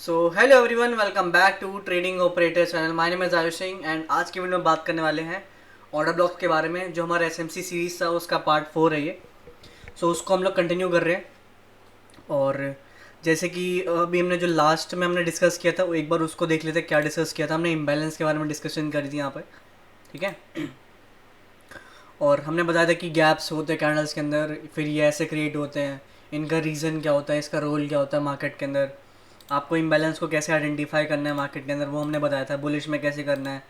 So hello everyone, welcome back to trading operator channel. My name is Ayush Singh and आज की video में बात करने वाले हैं ऑर्डर ब्लॉक्स के बारे में। जो हमारा एसएमसी सीरीज था उसका पार्ट 4 है ये। उसको हम लोग कंटिन्यू कर रहे हैं। और जैसे कि अभी हमने जो लास्ट में हमने डिस्कस किया था वो एक बार उसको देख लेते हैं। क्या डिस्कस किया था हमने? इम्बैलेंस के बारे में डिस्कशन करी थी यहाँ पर, ठीक है। और हमने बताया था कि गैप्स होते हैं कैंडल्स के अंदर, फिर ये ऐसे क्रिएट होते हैं, इनका रीज़न क्या होता है, इसका रोल क्या होता है मार्केट के अंदर, आपको इम्बैलेंस को कैसे आइडेंटिफाई करना है मार्केट के अंदर, वो हमने बताया था। बुलिश में कैसे करना है,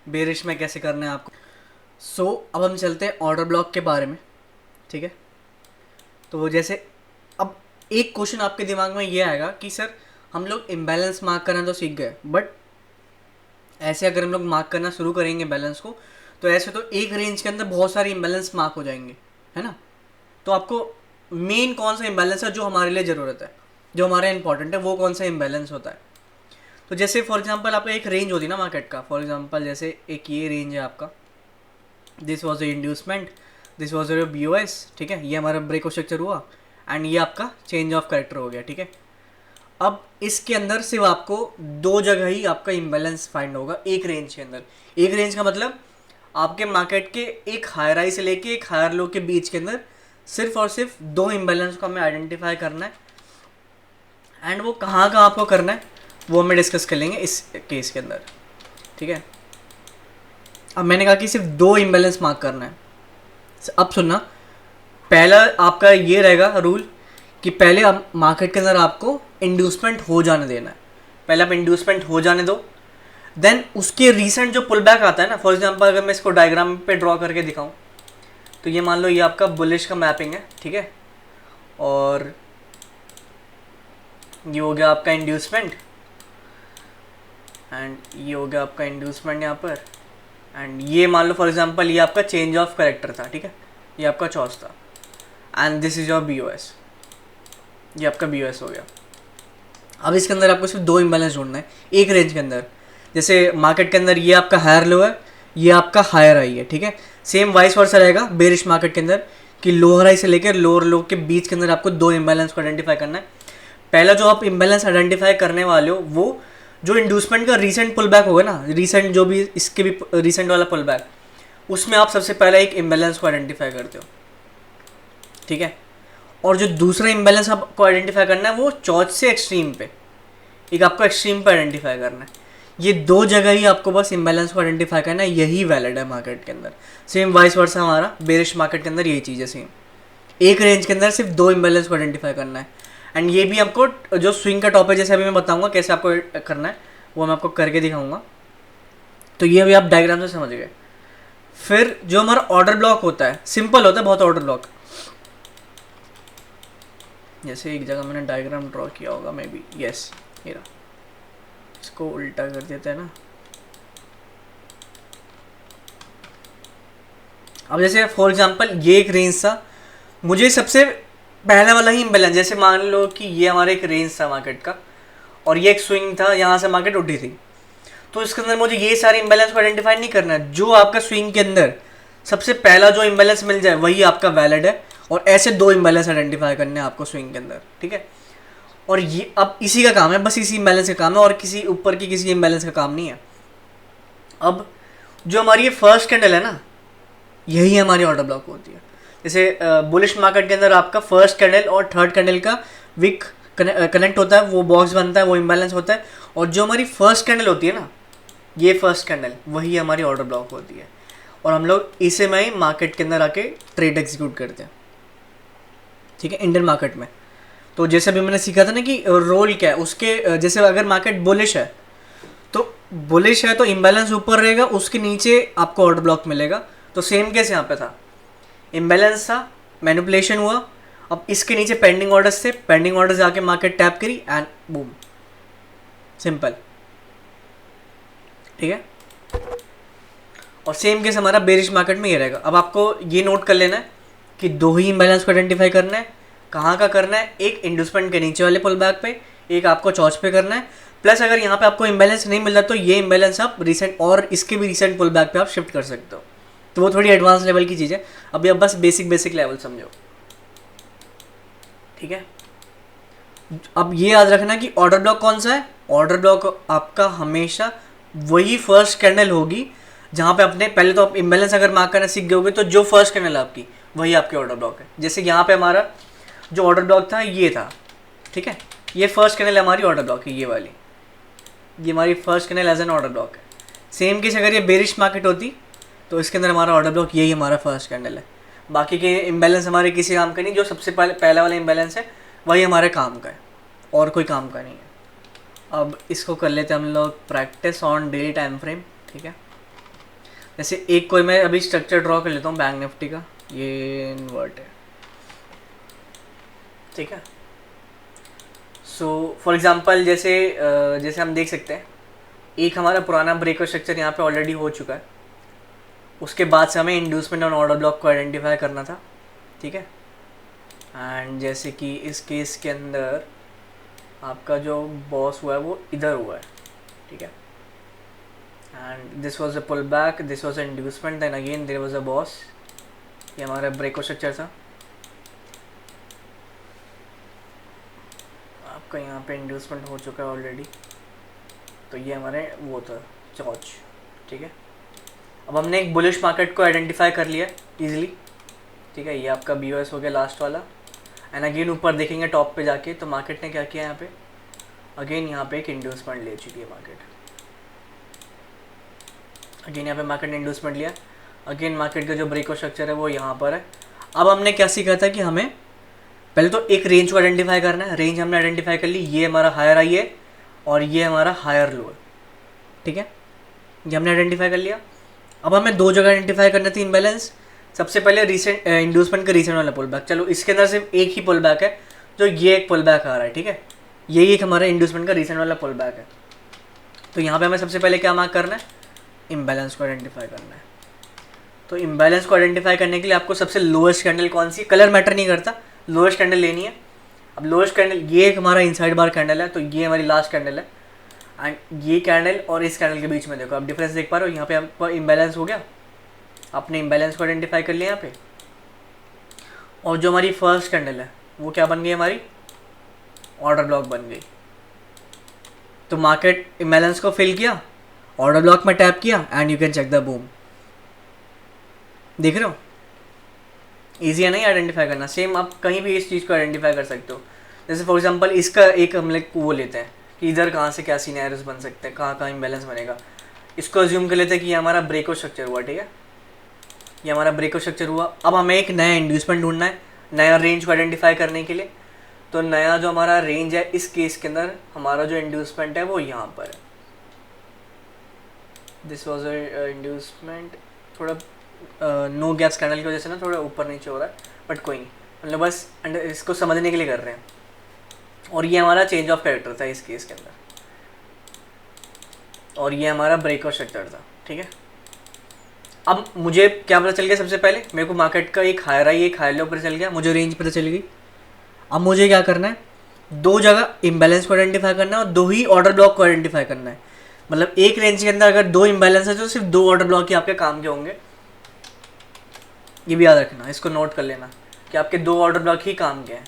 बेरिश में कैसे करना है आपको। अब हम चलते हैं ऑर्डर ब्लॉक के बारे में, ठीक है। तो जैसे अब एक क्वेश्चन आपके दिमाग में ये आएगा कि सर हम लोग इम्बैलेंस मार्क करना तो सीख गए, बट ऐसे अगर हम लोग मार्क करना शुरू करेंगे बैलेंस को, तो ऐसे तो एक रेंज के अंदर बहुत सारे इम्बैलेंस मार्क हो जाएंगे, है ना। तो आपको मेन कौन सा इम्बैलेंस है जो हमारे लिए ज़रूरत है, जो हमारे इंपॉर्टेंट है, वो कौन सा इम्बैलेंस होता है। तो जैसे फॉर एग्जांपल आपका एक रेंज होती है ना मार्केट का। फॉर एग्जांपल जैसे एक ये रेंज है आपका, this was the inducement, this was your BOS, ठीक है। ये हमारा ब्रेक स्ट्रक्चर हुआ एंड ये आपका चेंज ऑफ कैरेक्टर हो गया, ठीक है। अब इसके अंदर सिर्फ आपको दो जगह ही आपका इम्बैलेंस फाइंड होगा एक रेंज के अंदर। एक रेंज का मतलब आपके मार्केट के एक हायर हाई से लेके एक हायर लो के बीच के अंदर सिर्फ और सिर्फ दो इम्बैलेंस को हमें आइडेंटिफाई करना है। एंड वो कहाँ कहाँ आपको करना है वो हमें डिस्कस कर लेंगे इस केस के अंदर, ठीक है। अब मैंने कहा कि सिर्फ दो इम्बैलेंस मार्क करना है। अब सुनना, पहला आपका ये रहेगा रूल कि पहले आप मार्केट के अंदर आपको इंड्यूसमेंट हो जाने देना है। पहले आप इंड्यूसमेंट हो जाने दो, देन उसके रीसेंट जो पुल बैक आता है ना। फॉर एग्जांपल अगर मैं इसको डायग्राम पे ड्रॉ करके दिखाऊं, तो ये मान लो ये आपका बुलिश का मैपिंग है, ठीक है। और ये हो गया आपका इंड्यूसमेंट एंड ये हो गया आपका इंड्यूसमेंट यहाँ पर। एंड ये मान लो फॉर एग्जांपल ये आपका चेंज ऑफ कैरेक्टर था, ठीक है। ये आपका चॉइस था and this is your BOS. ये आपका बीओएस हो गया। अब इसके अंदर आपको सिर्फ दो इम्बैलेंस ढूंढना है एक रेंज के अंदर। जैसे मार्केट के अंदर ये आपका हायर लो है, ये आपका हायर हाई है, ठीक है। सेम वाइस वर्सा रहेगा बेरिश मार्केट के अंदर कि लोअर हाई से लेकर लोअर लो के बीच के अंदर आपको दो इम्बैलेंस को आइडेंटिफाई करना है। पहला जो आप इम्बैलेंस आइडेंटिफाई करने वाले हो वो जो इंड्यूसमेंट का रीसेंट पुल बैक होगा ना, रीसेंट जो भी इसके भी रीसेंट वाला पुल बैक, उसमें आप सबसे पहले एक इम्बैलेंस को आइडेंटिफाई करते हो, ठीक है। और जो दूसरा इम्बैलेंस आपको आइडेंटिफाई करना है वो चौथ से एक्सट्रीम पे, एक आपको एक्सट्रीम पे आइडेंटिफाई करना है। ये दो जगह ही आपको बस इम्बैलेंस को आइडेंटिफाई करना है, यही वैलिड है मार्केट के अंदर। सेम वाइस वर्सा हमारा बेरिश मार्केट के अंदर यही चीज़ है सेम। एक रेंज के अंदर सिर्फ दो इम्बैलेंस को आइडेंटिफाई करना है। एंड ये भी आपको जो स्विंग का टॉप है, जैसे अभी मैं बताऊंगा कैसे आपको करना है, वो मैं आपको करके दिखाऊंगा। तो ये अभी आप डायग्राम से समझ गए। फिर जो हमारा ऑर्डर ब्लॉक होता है, सिंपल होता है बहुत ऑर्डर ब्लॉक। जैसे एक जगह मैंने डायग्राम ड्रॉ किया होगा मे बी, यस ये रहा। इसको उल्टा कर देते हैं ना। अब जैसे फॉर एग्जांपल ये एक रेंज था, मुझे सबसे पहला वाला ही इम्बैलेंस, जैसे मान लो कि ये हमारा एक रेंज था मार्केट का और ये एक स्विंग था, यहाँ से मार्केट उठी थी। तो इसके अंदर मुझे ये सारे इम्बैलेंस को आइडेंटिफाई नहीं करना है। जो आपका स्विंग के अंदर सबसे पहला जो इम्बैलेंस मिल जाए वही आपका वैलिड है। और ऐसे दो इम्बैलेंस आइडेंटिफाई करने हैं आपको स्विंग के अंदर, ठीक है। और ये अब इसी का काम है, बस इसी इम्बैलेंस का काम है और किसी ऊपर की किसी इम्बैलेंस का काम नहीं है। अब जो हमारी ये फर्स्ट कैंडल है ना, यही हमारी ऑर्डर ब्लॉक होती है। जैसे बुलिश मार्केट के अंदर आपका फर्स्ट कैंडल और थर्ड कैंडल का विक कनेक्ट होता है, वो बॉक्स बनता है, वो इम्बैलेंस होता है। और जो हमारी फर्स्ट कैंडल होती है ना, ये फर्स्ट कैंडल, वही हमारी ऑर्डर ब्लॉक होती है। और हम लोग इसे में ही मार्केट के अंदर आके ट्रेड एग्जीक्यूट करते हैं, ठीक है, इंडियन मार्केट में। तो जैसे अभी मैंने सीखा था ना कि रोल क्या है उसके, जैसे अगर मार्केट बुलिश है तो बुलिश है तो इम्बैलेंस ऊपर रहेगा, उसके नीचे आपको ऑर्डर ब्लॉक मिलेगा। तो सेम केस यहाँ पे था, इम्बैलेंस था, मैनिपुलेशन हुआ, अब इसके नीचे पेंडिंग ऑर्डर्स थे, पेंडिंग ऑर्डर्स आके मार्केट टैप करी एंड बूम, सिंपल, ठीक है। और सेम केस हमारा बेरिश मार्केट में ये रहेगा। अब आपको ये नोट कर लेना है कि दो ही इम्बैलेंस को आइडेंटिफाई करना है। कहाँ का करना है? एक इंड्यूसमेंट के नीचे वाले पुल बैक पे, एक आपको चॉच पे करना है। प्लस अगर यहाँ पे आपको इम्बैलेंस नहीं मिल रहा तो ये इम्बैलेंस आप रिसेंट और इसके भी रिसेंट पुल बैक पे आप शिफ्ट कर सकते हो। तो वो थोड़ी एडवांस लेवल की चीज़ है, अभी अब बस बेसिक लेवल समझो, ठीक है। अब ये याद रखना कि ऑर्डर ब्लॉक कौन सा है, ऑर्डर ब्लॉक आपका हमेशा वही फर्स्ट कैंडल होगी जहाँ पे अपने पहले तो आप इम्बैलेंस अगर मार्क करना सीख गए तो जो फर्स्ट कैंडल है आपकी वही आपकी ऑर्डर ब्लॉक है। जैसे यहाँ पे हमारा जो ऑर्डर ब्लॉक था ये था, ठीक है, ये फर्स्ट कैंडल हमारी ऑर्डर ब्लॉक है, ये वाली, ये हमारी first candle as an order block है। सेम केस अगर ये बेरिश मार्केट होती तो इसके अंदर हमारा ऑर्डर ब्लॉक यही हमारा फर्स्ट कैंडल है। बाकी के इम्बैलेंस हमारे किसी काम का नहीं, जो सबसे पहला वाला इम्बैलेंस है वही हमारे काम का है और कोई काम का नहीं है। अब इसको कर लेते हैं हम लोग practice on daily time frame, ठीक है। जैसे एक कोई मैं अभी स्ट्रक्चर ड्रॉ कर लेता हूँ बैंक निफ्टी का, ये इन्वर्ट है, ठीक है। सो फॉर एग्जांपल जैसे हम देख सकते हैं एक हमारा पुराना ब्रेक स्ट्रक्चर यहाँ पे ऑलरेडी हो चुका है, उसके बाद से हमें इंड्यूसमेंट ऑन ऑर्डर ब्लॉक को आइडेंटिफाई करना था, ठीक है। एंड जैसे कि इस केस के अंदर आपका जो बॉस हुआ है वो इधर हुआ है, ठीक है। And this was a pull back, this was a inducement, then again there was a boss, ये हमारा ब्रेक स्ट्रक्चर था। आपका यहाँ पे इंड्यूसमेंट हो चुका है ऑलरेडी, तो ये हमारे वो था चौच, ठीक है। अब हमने एक बुलिश मार्केट को आइडेंटिफाई कर लिया इजीली, ठीक है। ये आपका BOS हो गया लास्ट वाला। एंड अगेन ऊपर देखेंगे टॉप पे जाके तो मार्केट ने क्या किया यहाँ पे, अगेन यहाँ पे एक इंड्यूसमेंट ले चुकी है मार्केट, अगेन यहाँ पे मार्केट ने इंड्यूसमेंट लिया। अगेन मार्केट का जो ब्रेक स्ट्रक्चर है वो यहाँ पर है। अब हमने क्या सीखा था कि हमें पहले तो एक रेंज को आइडेंटिफाई करना है, रेंज हमने आइडेंटिफाई कर ली, ये हमारा हायर हाई है और ये हमारा हायर लो है, ठीक है, ये हमने आइडेंटिफाई कर लिया। अब हमें दो जगह आइडेंटिफाई करना थी इम्बैलेंस। सबसे पहले रिसेंट इंड्यूसमेंट का रिसेंट वाला पुल बैक, चलो इसके अंदर सिर्फ एक ही पुल बैक है, जो ये एक पुल बैक आ रहा है, ठीक है, यही एक हमारा इंड्यूसमेंट का रिसेंट वाला पुल बैक है। तो यहाँ पे हमें सबसे पहले क्या मार्क करना है, इम्बैलेंस को आइडेंटिफाई करना है। तो इम्बैलेंस को आइडेंटिफाई करने के लिए आपको सबसे लोएस्ट कैंडल कौन सी, कलर मैटर नहीं करता, लोएस्ट कैंडल लेनी है। अब लोएस्ट कैंडल ये एक हमारा इनसाइड बार कैंडल है, तो ये हमारी लास्ट कैंडल है। एंड ये कैंडल और इस कैंडल के बीच में देखो आप डिफरेंस देख पा रहे हो, यहाँ पे आपका इम्बैलेंस हो गया, आपने इम्बैलेंस को आइडेंटिफाई कर लिया यहाँ पे। और जो हमारी फर्स्ट कैंडल है वो क्या बन गई, हमारी ऑर्डर ब्लॉक बन गई। तो मार्केट इम्बैलेंस को फिल किया, ऑर्डर ब्लॉक में टैप किया and you can check the boom. देख रहे हो, ईजी है नहीं आइडेंटिफाई करना। सेम आप कहीं भी इस चीज़ को आइडेंटिफाई कर सकते हो। जैसे फॉर एग्जांपल इसका एक हम लोग वो लेते हैं कि इधर कहाँ से क्या सीनैरियोस बन सकते हैं, कहाँ कहाँ इम्बैलेंस बनेगा। इसको अज्यूम कर लेते हैं कि ये हमारा ब्रेको स्ट्रक्चर हुआ, ठीक है, ये हमारा ब्रेको स्ट्रक्चर हुआ। अब हमें एक नया इंड्यूसमेंट ढूंढना है, नया रेंज को आइडेंटिफाई करने के लिए। तो नया जो हमारा रेंज है इस केस के अंदर हमारा जो इंड्यूसमेंट है वो यहाँ पर है। दिस वॉज अ इंड्यूसमेंट, थोड़ा नो गैप्स कैंडल की वजह से ना थोड़ा ऊपर नीचे हो रहा है, बट कोई नहीं, मतलब बस इसको समझने के लिए कर रहे हैं। और ये हमारा चेंज ऑफ कैरेक्टर था इस केस के अंदर, और ये हमारा ब्रेक स्ट्रक्चर था, ठीक है। अब मुझे क्या पता चल गया, सबसे पहले मेरे को मार्केट का एक हायर हाई एक हायर लो पता चल गया, मुझे रेंज पता चल गई। अब मुझे क्या करना है, दो जगह इम्बैलेंस को आइडेंटिफाई करना है और दो ही ऑर्डर ब्लॉक को आइडेंटिफाई करना है। मतलब एक रेंज के अंदर अगर दो इम्बैलेंस है तो सिर्फ दो ऑर्डर ब्लॉक ही आपके काम के होंगे। ये भी याद रखना, इसको नोट कर लेना कि आपके दो ऑर्डर ब्लॉक ही काम के हैं,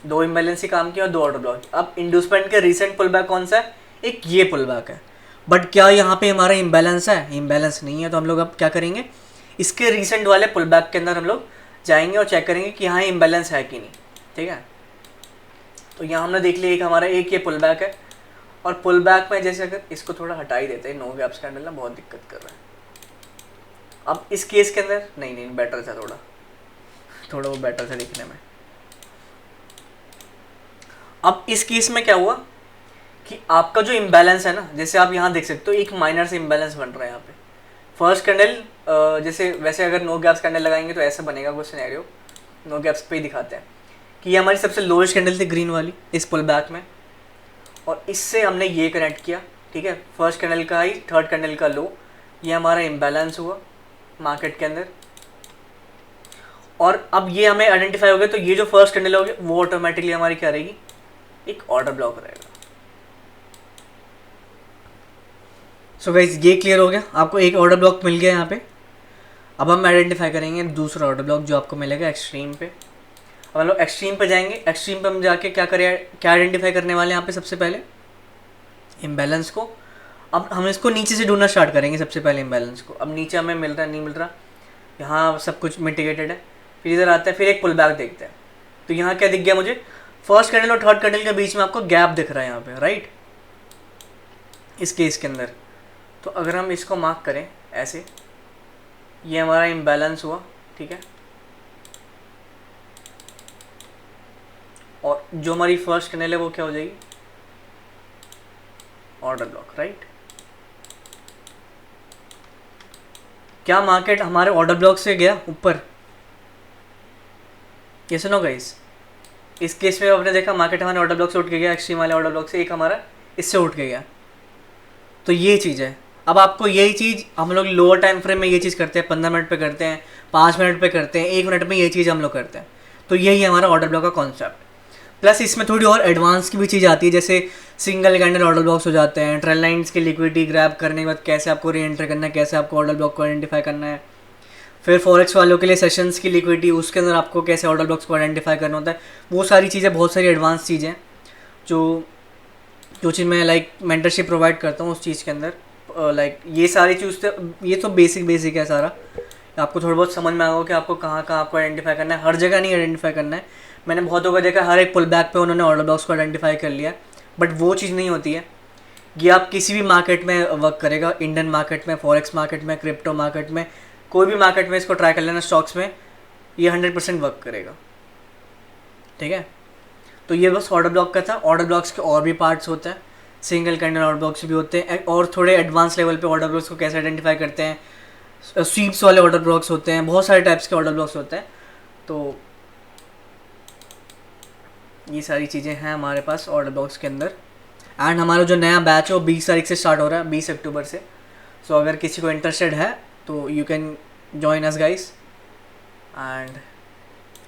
दो इम्बैलेंस ही काम के और दो ऑर्डर ब्लॉक। अब इंड्यूसमेंट के रिसेंट पुल बैक कौन सा है, एक ये पुल बैक है, बट क्या यहाँ पे हमारा इम्बैलेंस है, इम्बैलेंस नहीं है। तो हम लोग अब क्या करेंगे, इसके रिसेंट वाले पुल बैक के अंदर हम लोग जाएंगे और चेक करेंगे कि यहाँ इम्बैलेंस है कि नहीं, ठीक है। तो यहाँ हमने देख लिया एक हमारा एक ये पुल बैक है, और पुल बैक में जैसे अगर इसको थोड़ा हटा ही देते हैं, नो गैप्स कैंडल ना बहुत दिक्कत कर रहा है। अब इस केस के अंदर नहीं बेटर था, थोड़ा वो बेटर था दिखने में। अब इस केस में क्या हुआ कि आपका जो इम्बैलेंस है ना, जैसे आप यहाँ देख सकते हो एक माइनर से इम्बैलेंस बन रहा है यहाँ पे। फर्स्ट कैंडल जैसे वैसे अगर नो गैप्स कैंडल लगाएंगे तो ऐसा बनेगा कुछ सिनेरियो, नो गैप्स पे ही दिखाते हैं कि ये हमारी सबसे लोएस्ट कैंडल थी ग्रीन वाली इस पुल बैक में, और इससे हमने ये कनेक्ट किया, ठीक है। फर्स्ट कैंडल का हाई, थर्ड कैंडल का लो, ये हमारा इम्बैलेंस हुआ मार्केट के अंदर। और अब ये हमें आइडेंटिफाई हो गया, तो ये जो फर्स्ट कैंडल होगी वो ऑटोमेटिकली हमारी क्या रहेगी, एक ऑर्डर ब्लॉक रहेगा। सो गाइस ये क्लियर हो गया, आपको एक ऑर्डर ब्लॉक मिल गया यहाँ पे। अब हम आइडेंटिफाई करेंगे दूसरा ऑर्डर ब्लॉक जो आपको मिलेगा एक्सट्रीम पे। अब हम लोग एक्सट्रीम पे जाएंगे। एक्सट्रीम पे हम जाके क्या आइडेंटिफाई करने वाले हैं यहाँ पे सबसे पहले? इम्बैलेंस को। अब हम इसको नीचे से ढूंढना स्टार्ट करेंगे सबसे पहले इम्बैलेंस को। अब नीचे हमें मिल रहा है नहीं मिल रहा, यहाँ सब कुछ मिटिगेटेड है। फिर इधर आता है, फिर एक पुल बैक देखते हैं। तो यहाँ क्या दिख गया मुझे? फर्स्ट कैंडल और थर्ड कैंडल के बीच में आपको गैप दिख रहा है यहाँ पे, राइट, इस केस के अंदर। तो अगर हम इसको मार्क करें ऐसे, ये हमारा इम्बैलेंस हुआ, ठीक है। और जो हमारी फर्स्ट कैंडल है वो क्या हो जाएगी? Order block, right. क्या मार्केट हमारे ऑर्डर ब्लॉक से गया ऊपर? ये सुनो गाइस, इस केस में आपने देखा मार्केट हमारे ऑर्डर ब्लॉक से उठ के गया, एक्सट्रीम वाले ऑर्डर ब्लॉक से, एक हमारा इससे उठ के गया। तो ये चीज़ है। अब आपको यही चीज़ हम लोग लोअर टाइम फ्रेम में ये चीज़ करते हैं, 15 मिनट पे करते हैं, 5 मिनट पे करते हैं, 1 मिनट में ये चीज़ हम लोग करते हैं। तो यही हमारा ऑर्डर ब्लॉक का कॉन्सेप्ट। प्लस इसमें थोड़ी और एडवांस की भी चीज़ आती है, जैसे सिंगल कैंडल ऑर्डर ब्लॉक्स हो जाते हैं, ट्रेंड लाइन्स की लिक्विडिटी ग्रैब करने के बाद कैसे आपको री एंटर करना है, कैसे आपको ऑर्डर ब्लॉक को आइडेंटिफाई करना है। फिर फॉरेक्स वालों के लिए सेशंस की लिक्विडिटी, उसके अंदर आपको कैसे ऑर्डर ब्लॉक्स को आइडेंटिफाई करना होता है। वो सारी चीज़ें, बहुत सारी एडवांस चीज़ें जो चीज़ मैं लाइक मेंटरशिप प्रोवाइड करता हूँ उस चीज़ के अंदर। लाइक ये सारी चीज़, ये तो बेसिक है सारा। आपको थोड़ा बहुत समझ में आएगा कि आपको कहाँ आपको आइडेंटिफाई करना है। हर जगह नहीं आइडेंटिफाई करना है। मैंने बहुत जगह देखा हर एक पुल बैक पे उन्होंने ऑर्डर ब्लॉक्स को आइडेंटिफाई कर लिया, बट वो चीज़ नहीं होती है। ये आप किसी भी मार्केट में वर्क करेगा, इंडियन मार्केट में, फॉरेक्स मार्केट में, क्रिप्टो मार्केट में, कोई भी मार्केट में इसको ट्राई कर लेना, स्टॉक्स में ये 100% वर्क करेगा, ठीक है। तो ये बस ऑर्डर ब्लॉक का था। ऑर्डर ब्लॉक्स के और भी पार्ट्स होते हैं, सिंगल कैंडल ऑर्डर ब्लॉक्स भी होते हैं, और थोड़े एडवांस लेवल पे ऑर्डर ब्लॉक्स को कैसे आइडेंटिफाई करते हैं, स्वीप्स वाले ऑर्डर ब्लॉक्स होते हैं, बहुत सारे टाइप्स के ऑर्डर ब्लॉक्स होते हैं। तो ये सारी चीज़ें हैं हमारे पास ऑर्डर ब्लॉक्स के अंदर। एंड हमारा जो नया बैच है वो 20 तारीख से स्टार्ट हो रहा है, 20 अक्टूबर से। सो अगर किसी को इंटरेस्टेड है तो you can join us guys. And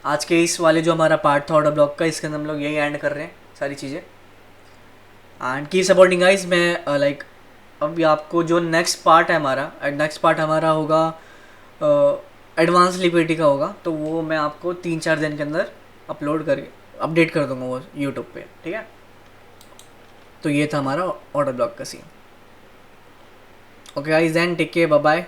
आज के इस वाले जो हमारा पार्ट था ऑर्डर ब्लॉक का, इसके अंदर हम लोग यही एंड कर रहे हैं सारी चीज़ें। And keep supporting guys. मैं लाइक अभी आपको जो नेक्स्ट पार्ट है हमारा, नेक्स्ट पार्ट हमारा होगा एडवांस लिक्विडिटी का होगा, तो वो मैं आपको 3-4 दिन के अंदर अपलोड करके अपडेट कर दूंगा वो यूट्यूब पे, ठीक है। तो ये था हमारा ऑर्डर ब्लॉक का scene. Okay guys, then take care, bye bye.